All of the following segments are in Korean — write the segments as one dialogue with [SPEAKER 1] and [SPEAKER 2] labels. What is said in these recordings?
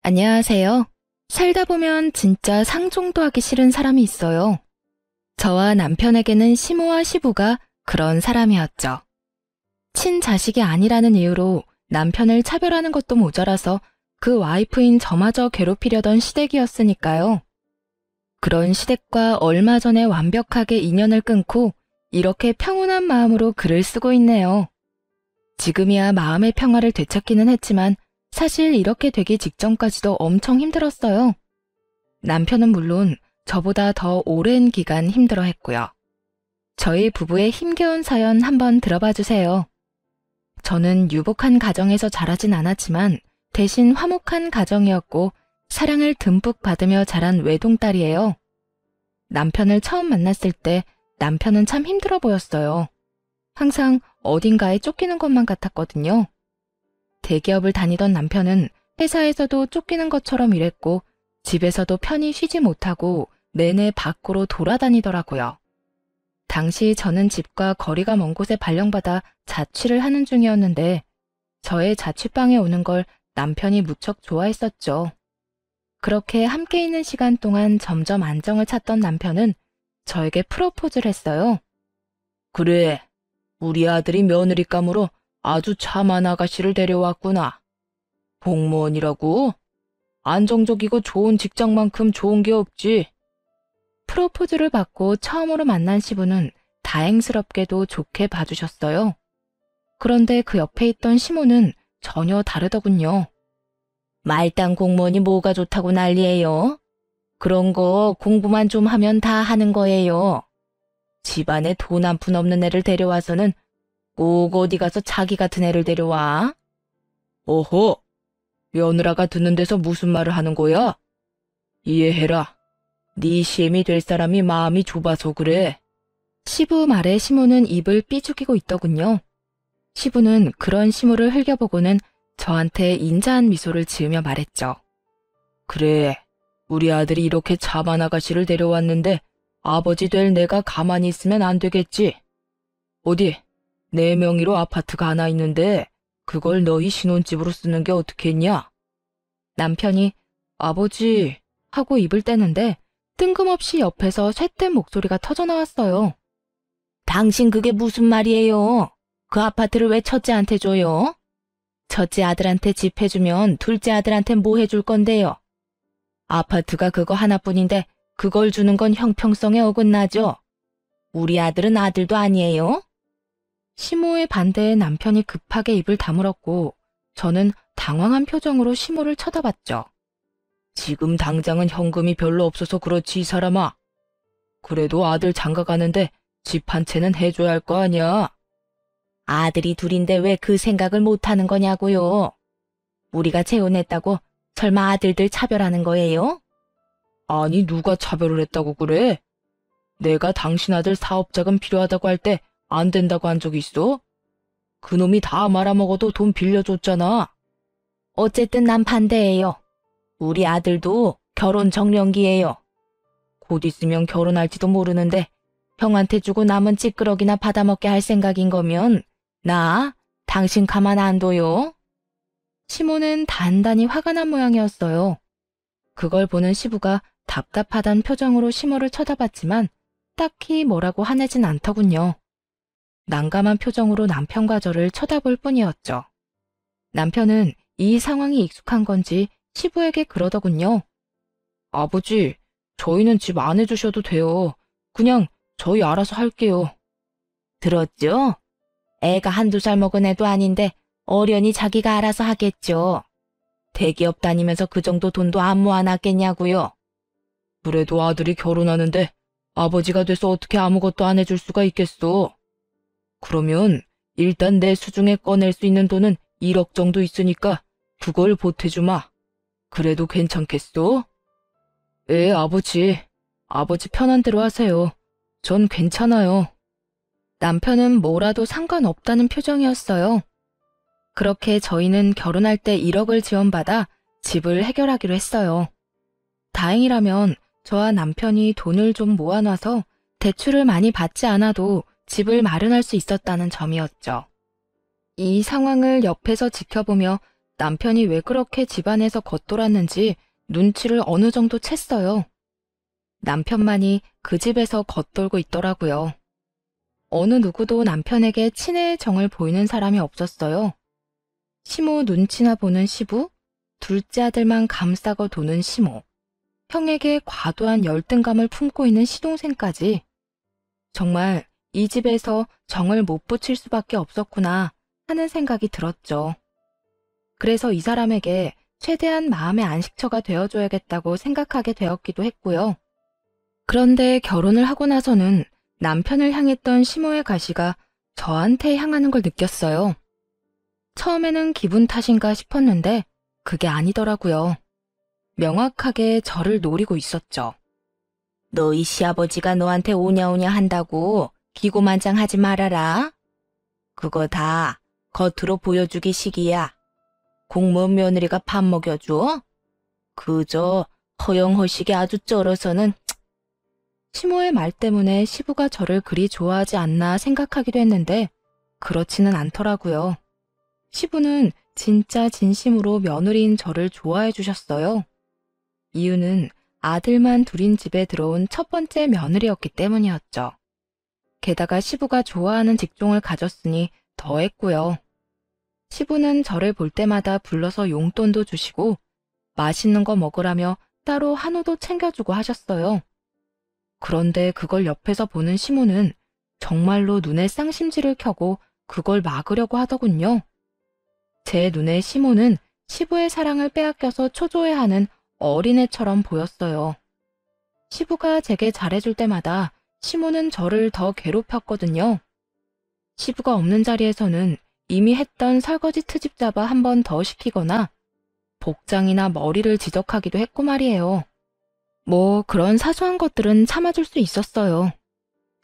[SPEAKER 1] 안녕하세요. 살다 보면 진짜 상종도 하기 싫은 사람이 있어요. 저와 남편에게는 시모와 시부가 그런 사람이었죠. 친자식이 아니라는 이유로 남편을 차별하는 것도 모자라서 그 와이프인 저마저 괴롭히려던 시댁이었으니까요. 그런 시댁과 얼마 전에 완벽하게 인연을 끊고 이렇게 평온한 마음으로 글을 쓰고 있네요. 지금이야 마음의 평화를 되찾기는 했지만 사실 이렇게 되기 직전까지도 엄청 힘들었어요. 남편은 물론 저보다 더 오랜 기간 힘들어했고요. 저희 부부의 힘겨운 사연 한번 들어봐 주세요. 저는 유복한 가정에서 자라진 않았지만 대신 화목한 가정이었고 사랑을 듬뿍 받으며 자란 외동딸이에요. 남편을 처음 만났을 때 남편은 참 힘들어 보였어요. 항상 어딘가에 쫓기는 것만 같았거든요. 대기업을 다니던 남편은 회사에서도 쫓기는 것처럼 일했고 집에서도 편히 쉬지 못하고 내내 밖으로 돌아다니더라고요. 당시 저는 집과 거리가 먼 곳에 발령받아 자취를 하는 중이었는데 저의 자취방에 오는 걸 남편이 무척 좋아했었죠. 그렇게 함께 있는 시간 동안 점점 안정을 찾던 남편은 저에게 프로포즈를 했어요.
[SPEAKER 2] 그래, 우리 아들이 며느리감으로 아주 참한 아가씨를 데려왔구나. 공무원이라고? 안정적이고 좋은 직장만큼 좋은 게 없지.
[SPEAKER 1] 프로포즈를 받고 처음으로 만난 시부는 다행스럽게도 좋게 봐주셨어요. 그런데 그 옆에 있던 시모는 전혀 다르더군요.
[SPEAKER 2] 말단 공무원이 뭐가 좋다고 난리예요? 그런 거 공부만 좀 하면 다 하는 거예요. 집안에 돈 한 푼 없는 애를 데려와서는 꼭 어디 가서 자기 같은 애를 데려와? 어허, 며느라가 듣는 데서 무슨 말을 하는 거야? 이해해라. 네 시엠이 될 사람이 마음이 좁아서 그래.
[SPEAKER 1] 시부 말에 시모는 입을 삐죽이고 있더군요. 시부는 그런 시모를 흘겨보고는 저한테 인자한 미소를 지으며 말했죠.
[SPEAKER 2] 그래, 우리 아들이 이렇게 자만 아가씨를 데려왔는데 아버지 될 내가 가만히 있으면 안 되겠지. 어디, 내 명의로 아파트가 하나 있는데 그걸 너희 신혼집으로 쓰는 게 어떻겠냐?
[SPEAKER 1] 남편이 아버지 하고 입을 떼는데 뜬금없이 옆에서 쇳된 목소리가 터져나왔어요.
[SPEAKER 2] 당신 그게 무슨 말이에요? 그 아파트를 왜 첫째한테 줘요? 첫째 아들한테 집 해주면 둘째 아들한테 뭐 해줄 건데요? 아파트가 그거 하나뿐인데 그걸 주는 건 형평성에 어긋나죠? 우리 아들은 아들도 아니에요?
[SPEAKER 1] 시모의 반대에 남편이 급하게 입을 다물었고 저는 당황한 표정으로 시모를 쳐다봤죠.
[SPEAKER 2] 지금 당장은 현금이 별로 없어서 그렇지, 이 사람아. 그래도 아들 장가 가는데 집 한 채는 해줘야 할 거 아니야. 아들이 둘인데 왜 그 생각을 못하는 거냐고요. 우리가 재혼했다고 설마 아들들 차별하는 거예요? 아니, 누가 차별을 했다고 그래? 내가 당신 아들 사업자금 필요하다고 할 때 안 된다고 한 적 있어? 그놈이 다 말아먹어도 돈 빌려줬잖아. 어쨌든 난 반대예요. 우리 아들도 결혼 정년기예요. 곧 있으면 결혼할지도 모르는데 형한테 주고 남은 찌끄러기나 받아먹게 할 생각인 거면 나 당신 가만 안 둬요.
[SPEAKER 1] 시모는 단단히 화가 난 모양이었어요. 그걸 보는 시부가 답답하단 표정으로 시모를 쳐다봤지만 딱히 뭐라고 화내진 않더군요. 난감한 표정으로 남편과 저를 쳐다볼 뿐이었죠. 남편은 이 상황이 익숙한 건지 시부에게 그러더군요.
[SPEAKER 2] 아버지, 저희는 집 안 해주셔도 돼요. 그냥 저희 알아서 할게요. 들었죠? 애가 한두 살 먹은 애도 아닌데 어련히 자기가 알아서 하겠죠. 대기업 다니면서 그 정도 돈도 안 모아놨겠냐고요. 그래도 아들이 결혼하는데 아버지가 돼서 어떻게 아무것도 안 해줄 수가 있겠어. 그러면 일단 내 수중에 꺼낼 수 있는 돈은 1억 정도 있으니까 그걸 보태주마. 그래도 괜찮겠어? 예, 아버지. 아버지 편한 대로 하세요. 전 괜찮아요.
[SPEAKER 1] 남편은 뭐라도 상관없다는 표정이었어요. 그렇게 저희는 결혼할 때 1억을 지원받아 집을 해결하기로 했어요. 다행이라면 저와 남편이 돈을 좀 모아놔서 대출을 많이 받지 않아도 집을 마련할 수 있었다는 점이었죠. 이 상황을 옆에서 지켜보며 남편이 왜 그렇게 집안에서 겉돌았는지 눈치를 어느 정도 챘어요. 남편만이 그 집에서 겉돌고 있더라고요. 어느 누구도 남편에게 친애의 정을 보이는 사람이 없었어요. 시모 눈치나 보는 시부, 둘째 아들만 감싸고 도는 시모, 형에게 과도한 열등감을 품고 있는 시동생까지. 정말 이 집에서 정을 못 붙일 수밖에 없었구나 하는 생각이 들었죠. 그래서 이 사람에게 최대한 마음의 안식처가 되어줘야겠다고 생각하게 되었기도 했고요. 그런데 결혼을 하고 나서는 남편을 향했던 시모의 가시가 저한테 향하는 걸 느꼈어요. 처음에는 기분 탓인가 싶었는데 그게 아니더라고요. 명확하게 저를 노리고 있었죠.
[SPEAKER 2] 너희 시아버지가 너한테 오냐오냐 한다고 기고만장하지 말아라. 그거 다 겉으로 보여주기 식이야. 공무원 며느리가 밥 먹여줘? 그저 허영허식이 아주 쩔어서는.
[SPEAKER 1] 시모의 말 때문에 시부가 저를 그리 좋아하지 않나 생각하기도 했는데 그렇지는 않더라고요. 시부는 진짜 진심으로 며느리인 저를 좋아해 주셨어요. 이유는 아들만 둘인 집에 들어온 첫 번째 며느리였기 때문이었죠. 게다가 시부가 좋아하는 직종을 가졌으니 더했고요. 시부는 저를 볼 때마다 불러서 용돈도 주시고 맛있는 거 먹으라며 따로 한우도 챙겨주고 하셨어요. 그런데 그걸 옆에서 보는 시모는 정말로 눈에 쌍심지를 켜고 그걸 막으려고 하더군요. 제 눈에 시모는 시부의 사랑을 빼앗겨서 초조해하는 어린애처럼 보였어요. 시부가 제게 잘해줄 때마다 시모는 저를 더 괴롭혔거든요. 시부가 없는 자리에서는 이미 했던 설거지 트집 잡아 한 번 더 시키거나 복장이나 머리를 지적하기도 했고 말이에요. 뭐 그런 사소한 것들은 참아줄 수 있었어요.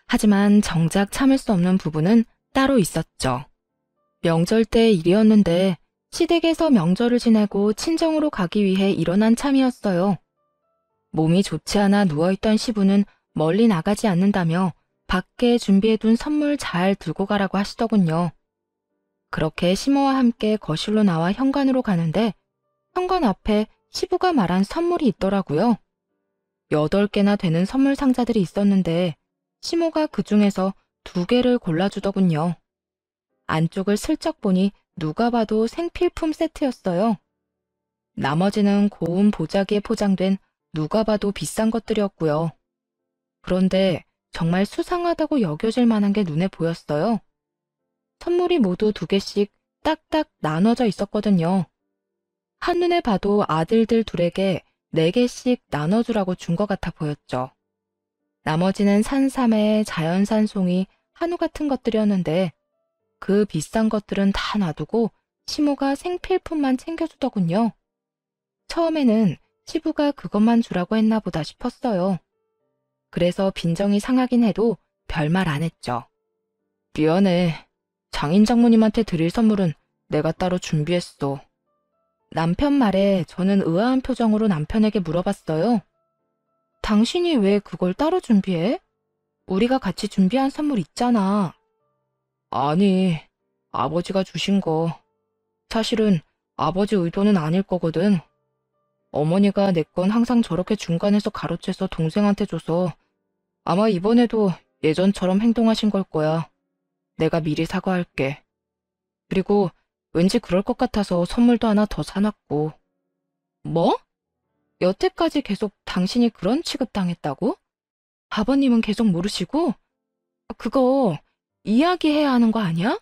[SPEAKER 1] 하지만 정작 참을 수 없는 부분은 따로 있었죠. 명절 때 일이었는데 시댁에서 명절을 지내고 친정으로 가기 위해 일어난 참이었어요. 몸이 좋지 않아 누워있던 시부는 멀리 나가지 않는다며 밖에 준비해둔 선물 잘 들고 가라고 하시더군요. 그렇게 시모와 함께 거실로 나와 현관으로 가는데 현관 앞에 시부가 말한 선물이 있더라고요. 8개나 되는 선물 상자들이 있었는데 시모가 그 중에서 2개를 골라주더군요. 안쪽을 슬쩍 보니 누가 봐도 생필품 세트였어요. 나머지는 고운 보자기에 포장된 누가 봐도 비싼 것들이었고요. 그런데 정말 수상하다고 여겨질 만한 게 눈에 보였어요. 선물이 모두 2개씩 딱딱 나눠져 있었거든요. 한눈에 봐도 아들들 둘에게 4개씩 나눠주라고 준 것 같아 보였죠. 나머지는 산삼에 자연산 송이, 한우 같은 것들이었는데 그 비싼 것들은 다 놔두고 시모가 생필품만 챙겨주더군요. 처음에는 시부가 그것만 주라고 했나 보다 싶었어요. 그래서 빈정이 상하긴 해도 별말 안 했죠. 미안해. 장인 장모님한테 드릴 선물은 내가 따로 준비했어. 남편 말에 저는 의아한 표정으로 남편에게 물어봤어요. 당신이 왜 그걸 따로 준비해? 우리가 같이 준비한 선물 있잖아. 아니, 아버지가 주신 거. 사실은 아버지 의도는 아닐 거거든. 어머니가 내 건 항상 저렇게 중간에서 가로채서 동생한테 줘서 아마 이번에도 예전처럼 행동하신 걸 거야. 내가 미리 사과할게. 그리고 왠지 그럴 것 같아서 선물도 하나 더 사놨고. 뭐? 여태까지 계속 당신이 그런 취급당했다고? 아버님은 계속 모르시고? 그거 이야기해야 하는 거 아니야?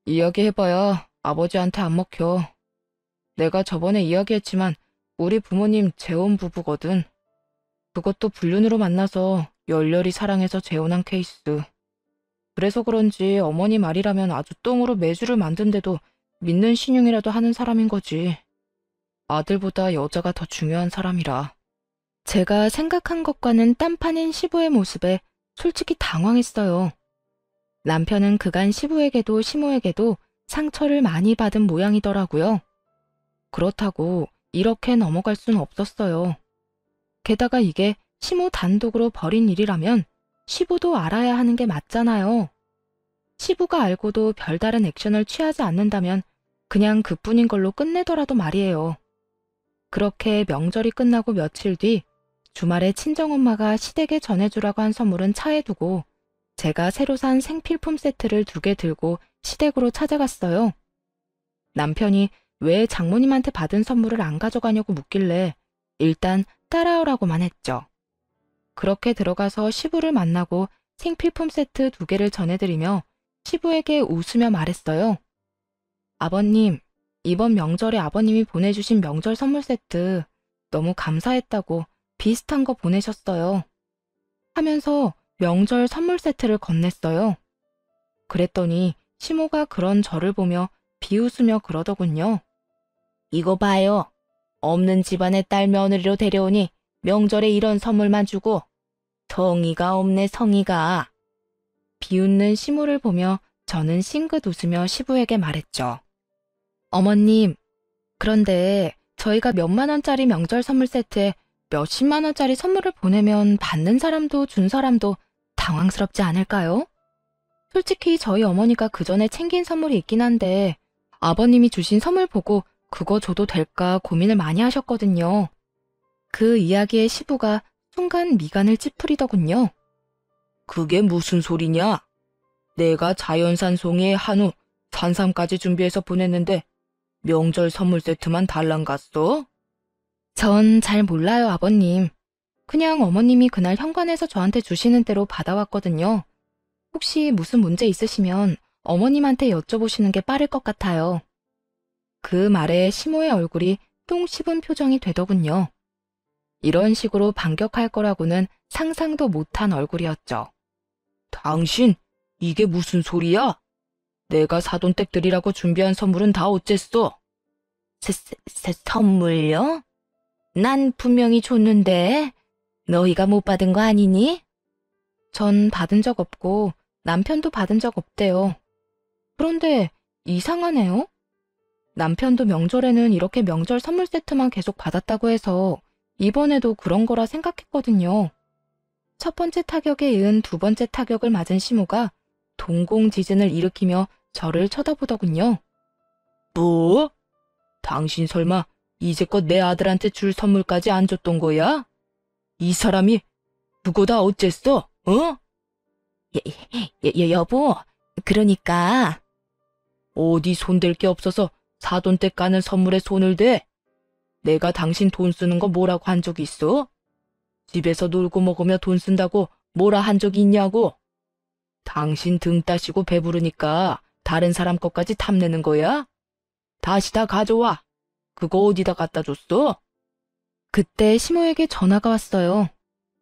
[SPEAKER 1] 이야기해봐야 아버지한테 안 먹혀. 내가 저번에 이야기했지만 우리 부모님 재혼 부부거든. 그것도 불륜으로 만나서 열렬히 사랑해서 재혼한 케이스. 그래서 그런지 어머니 말이라면 아주 똥으로 매주를 만든데도 믿는 신용이라도 하는 사람인 거지. 아들보다 여자가 더 중요한 사람이라. 제가 생각한 것과는 딴판인 시부의 모습에 솔직히 당황했어요. 남편은 그간 시부에게도 시모에게도 상처를 많이 받은 모양이더라고요. 그렇다고 이렇게 넘어갈 순 없었어요. 게다가 이게 시모 단독으로 벌인 일이라면 시부도 알아야 하는 게 맞잖아요. 시부가 알고도 별다른 액션을 취하지 않는다면 그냥 그뿐인 걸로 끝내더라도 말이에요. 그렇게 명절이 끝나고 며칠 뒤 주말에 친정엄마가 시댁에 전해주라고 한 선물은 차에 두고 제가 새로 산 생필품 세트를 2개 들고 시댁으로 찾아갔어요. 남편이 왜 장모님한테 받은 선물을 안 가져가냐고 묻길래 일단 따라오라고만 했죠. 그렇게 들어가서 시부를 만나고 생필품 세트 2개를 전해드리며 시부에게 웃으며 말했어요. 아버님, 이번 명절에 아버님이 보내주신 명절 선물 세트 너무 감사했다고 비슷한 거 보내셨어요. 하면서 명절 선물 세트를 건넸어요. 그랬더니 시모가 그런 저를 보며 비웃으며 그러더군요. 이거 봐요. 없는 집안의 딸 며느리로 데려오니 명절에 이런 선물만 주고 성의가 없네 성의가. 비웃는 시모를 보며 저는 싱긋 웃으며 시부에게 말했죠. 어머님, 그런데 저희가 몇만 원짜리 명절 선물 세트에 몇십만 원짜리 선물을 보내면 받는 사람도 준 사람도 당황스럽지 않을까요? 솔직히 저희 어머니가 그 전에 챙긴 선물이 있긴 한데 아버님이 주신 선물 보고 그거 줘도 될까 고민을 많이 하셨거든요. 그 이야기에 시부가 순간 미간을 찌푸리더군요. 그게 무슨 소리냐? 내가 자연산 송이에 한우, 산삼까지 준비해서 보냈는데 명절 선물 세트만 달랑 갔어? 전 잘 몰라요, 아버님. 그냥 어머님이 그날 현관에서 저한테 주시는 대로 받아왔거든요. 혹시 무슨 문제 있으시면 어머님한테 여쭤보시는 게 빠를 것 같아요. 그 말에 시모의 얼굴이 똥 씹은 표정이 되더군요. 이런 식으로 반격할 거라고는 상상도 못한 얼굴이었죠. 당신, 이게 무슨 소리야? 내가 사돈댁 드리라고 준비한 선물은 다 어쨌어? 선물요? 난 분명히 줬는데 너희가 못 받은 거 아니니? 전 받은 적 없고 남편도 받은 적 없대요. 그런데 이상하네요. 남편도 명절에는 이렇게 명절 선물 세트만 계속 받았다고 해서 이번에도 그런 거라 생각했거든요. 첫 번째 타격에 이은 2번째 타격을 맞은 시모가 동공지진을 일으키며 저를 쳐다보더군요. 뭐? 당신 설마 이제껏 내 아들한테 줄 선물까지 안 줬던 거야? 이 사람이 그거 다 어쨌어? 어? 여보, 그러니까. 어디 손댈 게 없어서 사돈댁 가는 선물에 손을 대? 내가 당신 돈 쓰는 거 뭐라고 한 적 있어? 집에서 놀고 먹으며 돈 쓴다고 뭐라 한 적이 있냐고? 당신 등 따시고 배부르니까 다른 사람 것까지 탐내는 거야? 다시 다 가져와. 그거 어디다 갖다 줬어? 그때 시모에게 전화가 왔어요.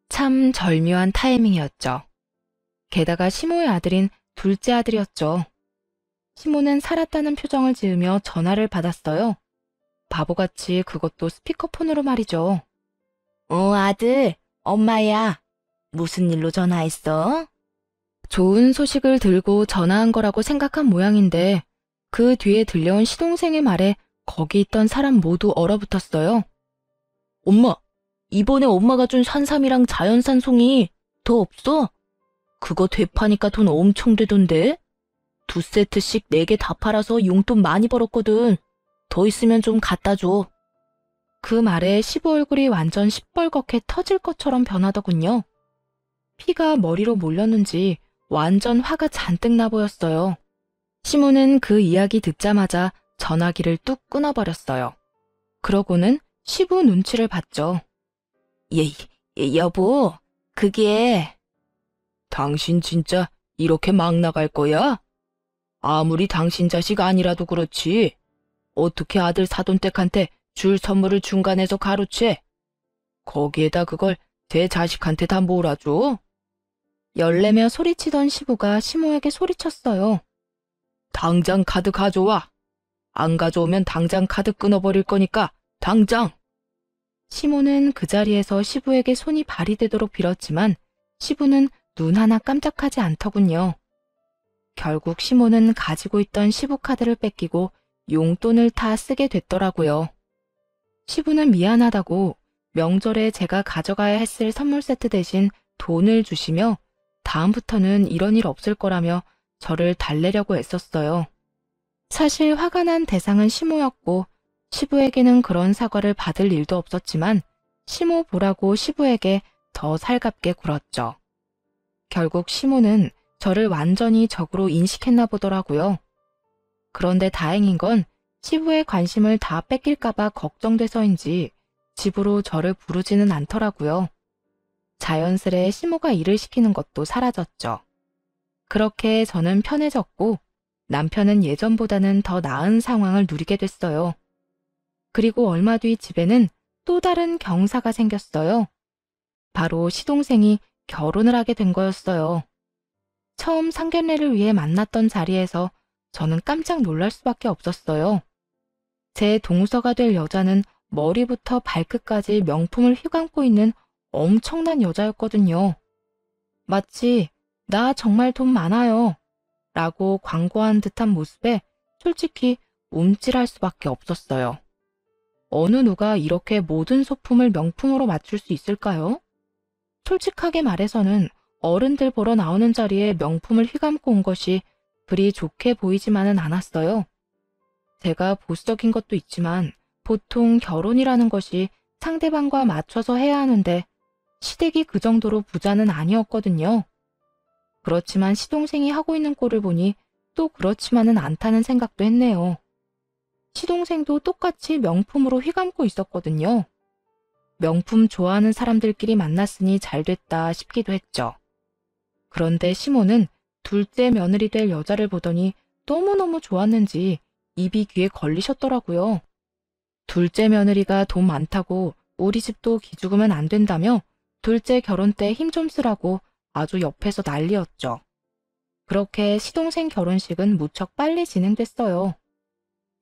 [SPEAKER 1] 참 절묘한 타이밍이었죠. 게다가 시모의 아들인 둘째 아들이었죠. 시모는 살았다는 표정을 지으며 전화를 받았어요. 바보같이 그것도 스피커폰으로 말이죠. 아들, 엄마야. 무슨 일로 전화했어? 좋은 소식을 들고 전화한 거라고 생각한 모양인데 그 뒤에 들려온 시동생의 말에 거기 있던 사람 모두 얼어붙었어요. 엄마, 이번에 엄마가 준 산삼이랑 자연산 송이 더 없어? 그거 되파니까 돈 엄청 되던데? 2세트씩 4개 다 팔아서 용돈 많이 벌었거든. 더 있으면 좀 갖다 줘. 그 말에 시부 얼굴이 완전 시뻘겋게 터질 것처럼 변하더군요. 피가 머리로 몰렸는지 완전 화가 잔뜩 나 보였어요. 시모는 그 이야기 듣자마자 전화기를 뚝 끊어버렸어요. 그러고는 시부 눈치를 봤죠. 여보, 그게... 당신 진짜 이렇게 막 나갈 거야? 아무리 당신 자식 아니라도 그렇지. 어떻게 아들 사돈댁한테 줄 선물을 중간에서 가로채? 거기에다 그걸 제 자식한테 다 몰아줘? 열내며 소리치던 시부가 시모에게 소리쳤어요. 당장 카드 가져와. 안 가져오면 당장 카드 끊어버릴 거니까 당장. 시모는 그 자리에서 시부에게 손이 발휘되도록 빌었지만 시부는 눈 하나 깜짝하지 않더군요. 결국 시모는 가지고 있던 시부 카드를 뺏기고 용돈을 다 쓰게 됐더라고요. 시부는 미안하다고 명절에 제가 가져가야 했을 선물 세트 대신 돈을 주시며 다음부터는 이런 일 없을 거라며 저를 달래려고 애썼어요. 사실 화가 난 대상은 시모였고 시부에게는 그런 사과를 받을 일도 없었지만 시모 보라고 시부에게 더 살갑게 굴었죠. 결국 시모는 저를 완전히 적으로 인식했나 보더라고요. 그런데 다행인 건 시부의 관심을 다 뺏길까봐 걱정돼서인지 집으로 저를 부르지는 않더라고요. 자연스레 시모가 일을 시키는 것도 사라졌죠. 그렇게 저는 편해졌고 남편은 예전보다는 더 나은 상황을 누리게 됐어요. 그리고 얼마 뒤 집에는 또 다른 경사가 생겼어요. 바로 시동생이 결혼을 하게 된 거였어요. 처음 상견례를 위해 만났던 자리에서 저는 깜짝 놀랄 수밖에 없었어요. 제 동서가 될 여자는 머리부터 발끝까지 명품을 휘감고 있는 엄청난 여자였거든요. 마치 나 정말 돈 많아요 라고 광고한 듯한 모습에 솔직히 움찔할 수밖에 없었어요. 어느 누가 이렇게 모든 소품을 명품으로 맞출 수 있을까요? 솔직하게 말해서는 어른들 보러 나오는 자리에 명품을 휘감고 온 것이 그리 좋게 보이지만은 않았어요. 제가 보수적인 것도 있지만 보통 결혼이라는 것이 상대방과 맞춰서 해야 하는데 시댁이 그 정도로 부자는 아니었거든요. 그렇지만 시동생이 하고 있는 꼴을 보니 또 그렇지만은 않다는 생각도 했네요. 시동생도 똑같이 명품으로 휘감고 있었거든요. 명품 좋아하는 사람들끼리 만났으니 잘됐다 싶기도 했죠. 그런데 시모는 둘째 며느리 될 여자를 보더니 너무너무 좋았는지 입이 귀에 걸리셨더라고요. 둘째 며느리가 돈 많다고 우리 집도 기죽으면 안 된다며 둘째 결혼 때 힘 좀 쓰라고 아주 옆에서 난리였죠. 그렇게 시동생 결혼식은 무척 빨리 진행됐어요.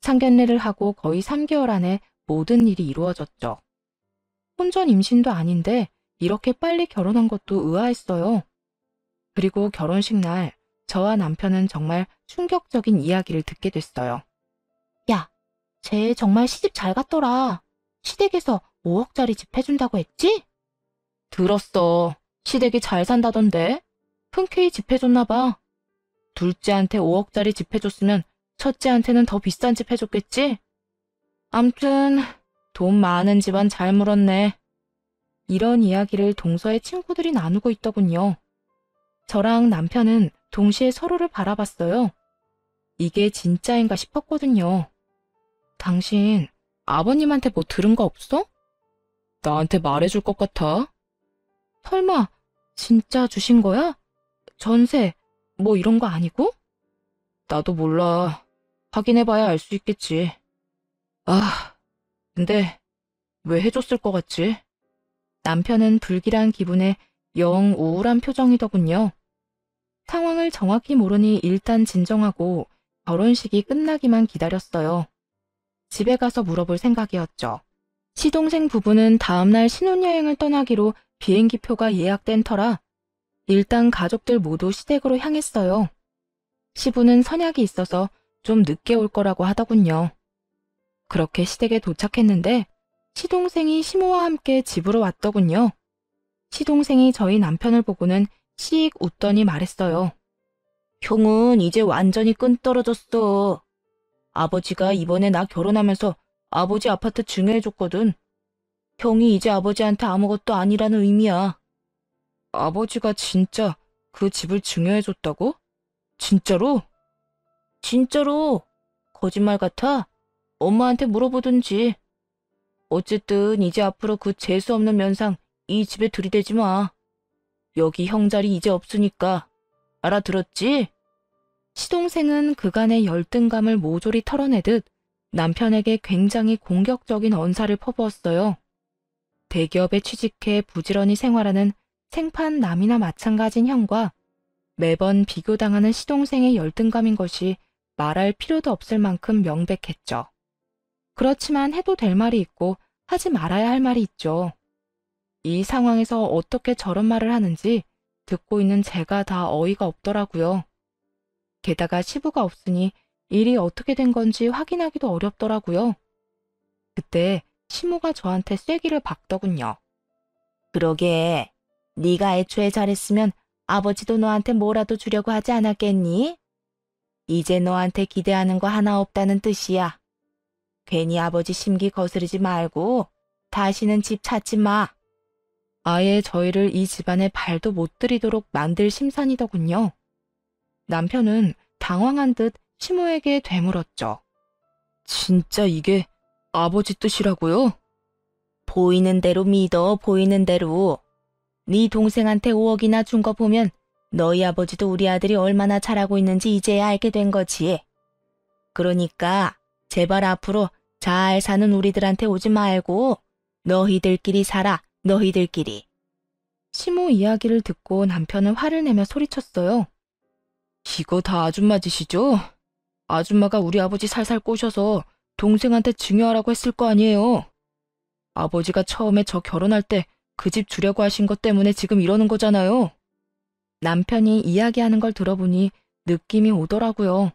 [SPEAKER 1] 상견례를 하고 거의 3개월 안에 모든 일이 이루어졌죠. 혼전 임신도 아닌데 이렇게 빨리 결혼한 것도 의아했어요. 그리고 결혼식 날 저와 남편은 정말 충격적인 이야기를 듣게 됐어요. 야, 쟤 정말 시집 잘 갔더라. 시댁에서 5억짜리 집 해준다고 했지? 들었어. 시댁이 잘 산다던데. 흔쾌히 집 해줬나 봐. 둘째한테 5억짜리 집 해줬으면 첫째한테는 더 비싼 집 해줬겠지? 암튼 돈 많은 집안 잘 물었네. 이런 이야기를 동서의 친구들이 나누고 있더군요. 저랑 남편은 동시에 서로를 바라봤어요. 이게 진짜인가 싶었거든요. 당신 아버님한테 뭐 들은 거 없어? 나한테 말해줄 것 같아. 설마 진짜 주신 거야? 전세 뭐 이런 거 아니고? 나도 몰라. 확인해봐야 알 수 있겠지. 아, 근데 왜 해줬을 것 같지? 남편은 불길한 기분에 영 우울한 표정이더군요. 상황을 정확히 모르니 일단 진정하고 결혼식이 끝나기만 기다렸어요. 집에 가서 물어볼 생각이었죠. 시동생 부부는 다음날 신혼여행을 떠나기로 비행기표가 예약된 터라 일단 가족들 모두 시댁으로 향했어요. 시부는 선약이 있어서 좀 늦게 올 거라고 하더군요. 그렇게 시댁에 도착했는데 시동생이 시모와 함께 집으로 왔더군요. 시동생이 저희 남편을 보고는 씩 웃더니 말했어요. 형은 이제 완전히 끈 떨어졌어. 아버지가 이번에 나 결혼하면서 아버지 아파트 증여해줬거든. 형이 이제 아버지한테 아무것도 아니라는 의미야. 아버지가 진짜 그 집을 증여해줬다고? 진짜로? 진짜로. 거짓말 같아? 엄마한테 물어보든지. 어쨌든 이제 앞으로 그 재수없는 면상 이 집에 들이대지 마. 여기 형 자리 이제 없으니까. 알아들었지? 시동생은 그간의 열등감을 모조리 털어내듯 남편에게 굉장히 공격적인 언사를 퍼부었어요. 대기업에 취직해 부지런히 생활하는 생판남이나 마찬가지인 형과 매번 비교당하는 시동생의 열등감인 것이 말할 필요도 없을 만큼 명백했죠. 그렇지만 해도 될 말이 있고 하지 말아야 할 말이 있죠. 이 상황에서 어떻게 저런 말을 하는지 듣고 있는 제가 다 어이가 없더라고요. 게다가 시부가 없으니 일이 어떻게 된 건지 확인하기도 어렵더라고요. 그때 시모가 저한테 쐐기를 박더군요. 그러게, 네가 애초에 잘했으면 아버지도 너한테 뭐라도 주려고 하지 않았겠니?
[SPEAKER 2] 이제 너한테 기대하는 거 하나 없다는 뜻이야. 괜히 아버지 심기 거스르지 말고 다시는 집 찾지 마.
[SPEAKER 1] 아예 저희를 이 집안에 발도 못 들이도록 만들 심산이더군요. 남편은 당황한 듯 시모에게 되물었죠. 진짜 이게 아버지 뜻이라고요?
[SPEAKER 2] 보이는 대로 믿어, 보이는 대로. 네 동생한테 5억이나 준 거 보면 너희 아버지도 우리 아들이 얼마나 잘하고 있는지 이제야 알게 된 거지. 그러니까 제발 앞으로 잘 사는 우리들한테 오지 말고 너희들끼리 살아, 너희들끼리.
[SPEAKER 1] 시모 이야기를 듣고 남편은 화를 내며 소리쳤어요. 이거 다 아줌마 짓이죠? 아줌마가 우리 아버지 살살 꼬셔서 동생한테 증여하라고 했을 거 아니에요. 아버지가 처음에 저 결혼할 때 그 집 주려고 하신 것 때문에 지금 이러는 거잖아요. 남편이 이야기하는 걸 들어보니 느낌이 오더라고요.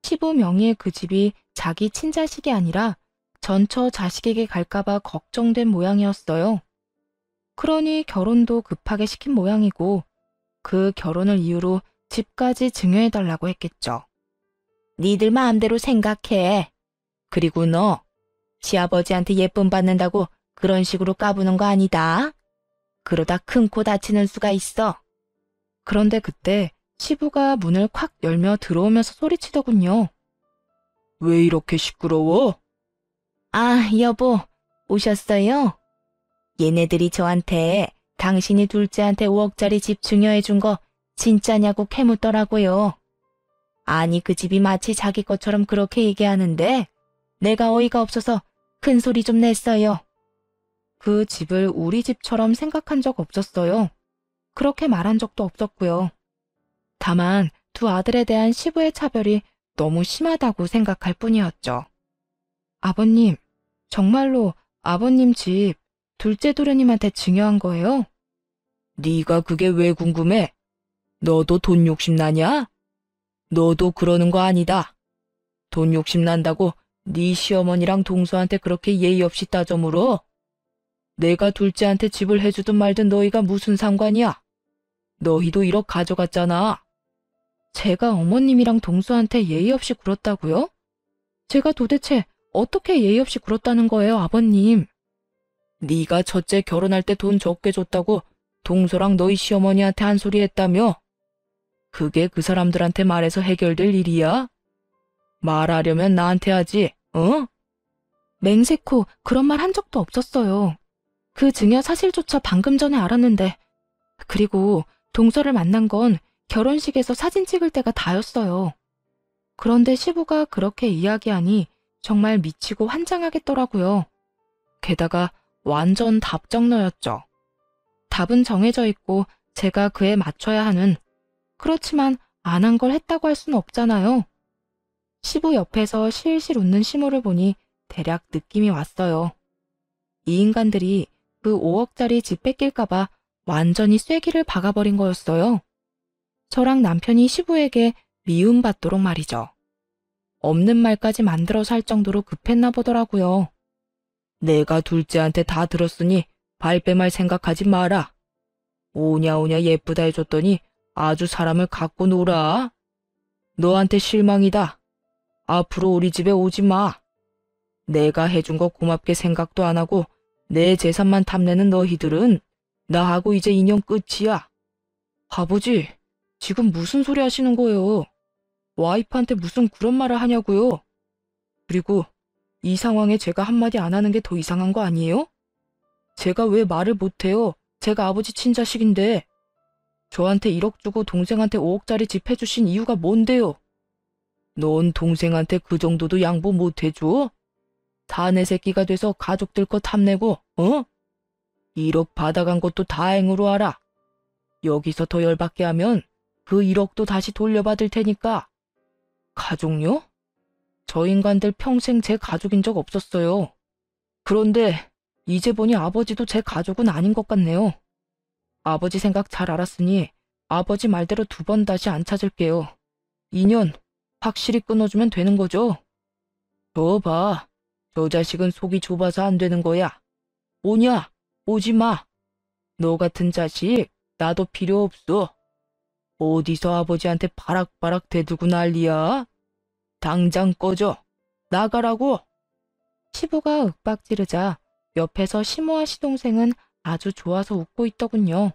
[SPEAKER 1] 시부 명의의 그 집이 자기 친자식이 아니라 전처 자식에게 갈까봐 걱정된 모양이었어요. 그러니 결혼도 급하게 시킨 모양이고 그 결혼을 이유로 집까지 증여해달라고 했겠죠.
[SPEAKER 2] 니들 마음대로 생각해. 그리고 너 시아버지한테 예쁨 받는다고 그런 식으로 까부는 거 아니다. 그러다 큰 코 다치는 수가 있어.
[SPEAKER 1] 그런데 그때 시부가 문을 콱 열며 들어오면서 소리치더군요. 왜 이렇게 시끄러워?
[SPEAKER 2] 아, 여보, 오셨어요? 얘네들이 저한테 당신이 둘째한테 5억짜리 집 증여해준 거 진짜냐고 캐묻더라고요. 아니, 그 집이 마치 자기 것처럼 그렇게 얘기하는데 내가 어이가 없어서 큰 소리 좀 냈어요.
[SPEAKER 1] 그 집을 우리 집처럼 생각한 적 없었어요. 그렇게 말한 적도 없었고요. 다만 두 아들에 대한 시부의 차별이 너무 심하다고 생각할 뿐이었죠. 아버님, 정말로 아버님 집 둘째 도련님한테 증여한 거예요? 네가 그게 왜 궁금해? 너도 돈 욕심 나냐? 너도 그러는 거 아니다. 돈 욕심 난다고 네 시어머니랑 동서한테 그렇게 예의 없이 따져 물어? 내가 둘째한테 집을 해주든 말든 너희가 무슨 상관이야? 너희도 1억 가져갔잖아. 제가 어머님이랑 동서한테 예의 없이 굴었다고요? 제가 도대체 어떻게 예의 없이 굴었다는 거예요, 아버님? 네가 첫째 결혼할 때 돈 적게 줬다고 동서랑 너희 시어머니한테 한 소리 했다며? 그게 그 사람들한테 말해서 해결될 일이야? 말하려면 나한테 하지, 어? 맹세코 그런 말 한 적도 없었어요. 그 증여 사실조차 방금 전에 알았는데, 그리고 동서를 만난 건 결혼식에서 사진 찍을 때가 다였어요. 그런데 시부가 그렇게 이야기하니 정말 미치고 환장하겠더라고요. 게다가 완전 답정너였죠. 답은 정해져 있고 제가 그에 맞춰야 하는, 그렇지만 안 한 걸 했다고 할 수는 없잖아요. 시부 옆에서 실실 웃는 시모를 보니 대략 느낌이 왔어요. 이 인간들이 그 5억짜리 집 뺏길까봐 완전히 쐐기를 박아버린 거였어요. 저랑 남편이 시부에게 미움받도록 말이죠. 없는 말까지 만들어서 할 정도로 급했나 보더라고요. 내가 둘째한테 다 들었으니 발뺌할 생각하지 마라. 오냐오냐 예쁘다 해줬더니 아주 사람을 갖고 놀아. 너한테 실망이다. 앞으로 우리 집에 오지 마. 내가 해준 거 고맙게 생각도 안 하고 내 재산만 탐내는 너희들은 나하고 이제 인연 끝이야. 아버지, 지금 무슨 소리 하시는 거예요? 와이프한테 무슨 그런 말을 하냐고요? 그리고 이 상황에 제가 한마디 안 하는 게 더 이상한 거 아니에요? 제가 왜 말을 못해요? 제가 아버지 친자식인데. 저한테 1억 주고 동생한테 5억짜리 집 해주신 이유가 뭔데요? 넌 동생한테 그 정도도 양보 못 해줘? 사내 새끼가 돼서 가족들 거 탐내고, 어? 1억 받아간 것도 다행으로 알아. 여기서 더 열받게 하면 그 1억도 다시 돌려받을 테니까. 가족요? 저 인간들 평생 제 가족인 적 없었어요. 그런데 이제 보니 아버지도 제 가족은 아닌 것 같네요. 아버지 생각 잘 알았으니 아버지 말대로 2번 다시 안 찾을게요. 인연 확실히 끊어주면 되는 거죠? 저 봐. 저 자식은 속이 좁아서 안 되는 거야. 오냐? 오지 마. 너 같은 자식 나도 필요 없어.
[SPEAKER 2] 어디서 아버지한테 바락바락 대들고 난리야? 당장 꺼져. 나가라고.
[SPEAKER 1] 시부가 윽박지르자 옆에서 시모와 시동생은 아주 좋아서 웃고 있더군요.